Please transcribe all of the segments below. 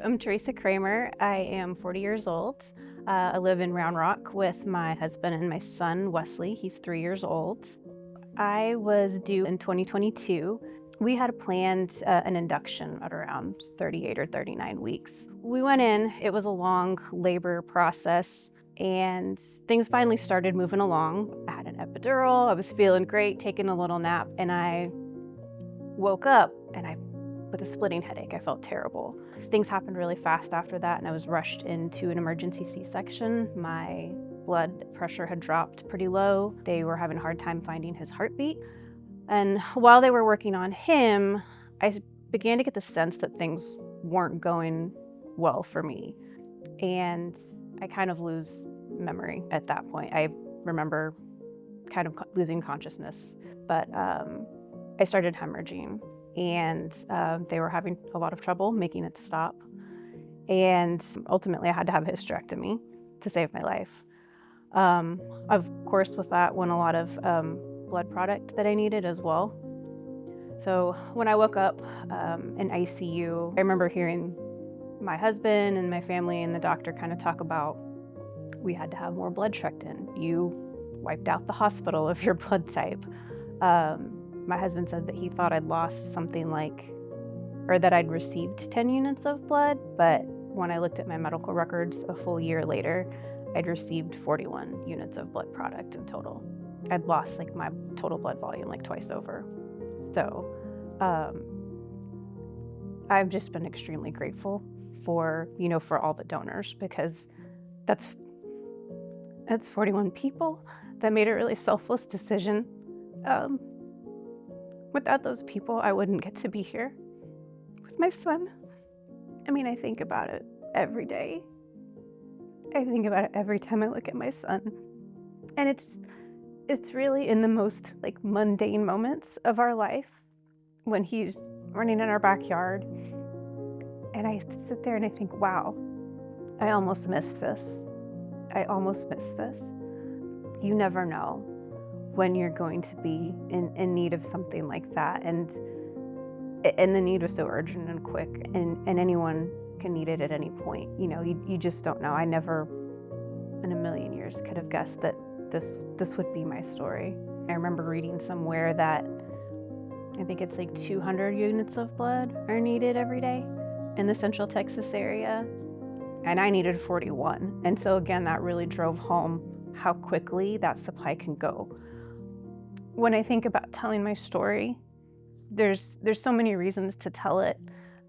I'm Teresa Krammer. I am 40 years old. I live in Round Rock with my husband and my son, Wesley. He's 3 years old. I was due in 2022. We had planned an induction at around 38 or 39 weeks. We went in, it was a long labor process, and things finally started moving along. I had an epidural, I was feeling great, taking a little nap, and I woke up with a splitting headache. I felt terrible. Things happened really fast after that, and I was rushed into an emergency C-section. My blood pressure had dropped pretty low. They were having a hard time finding his heartbeat. And while they were working on him, I began to get the sense that things weren't going well for me. And I kind of lose memory at that point. I remember kind of losing consciousness, but I started hemorrhaging, and they were having a lot of trouble making it stop. And ultimately, I had to have a hysterectomy to save my life. Of course, with that went a lot of blood product that I needed as well. So when I woke up in ICU, I remember hearing my husband and my family and the doctor kind of talk about, we had to have more blood trucked in. You wiped out the hospital of your blood type. My husband said that he thought I'd lost something like, or that I'd received 10 units of blood, but when I looked at my medical records a full year later, I'd received 41 units of blood product in total. I'd lost like my total blood volume like twice over. So I've just been extremely grateful for all the donors, because that's 41 people that made a really selfless decision. Without those people, I wouldn't get to be here with my son. I mean, I think about it every day. I think about it every time I look at my son. And it's really in the most like mundane moments of our life, when he's running in our backyard, and I sit there and I think, wow, I almost missed this. I almost missed this. You never know when you're going to be in need of something like that. And the need was so urgent and quick, and anyone can need it at any point. You just don't know. I never in a million years could have guessed that this would be my story. I remember reading somewhere that I think it's like 200 units of blood are needed every day in the Central Texas area, and I needed 41. And so again, that really drove home how quickly that supply can go. When I think about telling my story, there's so many reasons to tell it.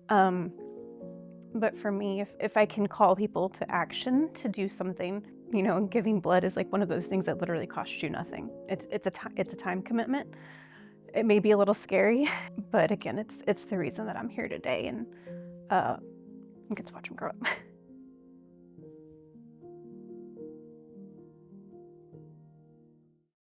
But for me, if I can call people to action to do something, giving blood is like one of those things that literally costs you nothing. It's a time commitment. It may be a little scary, but again, it's the reason that I'm here today, and I get to watch them grow up.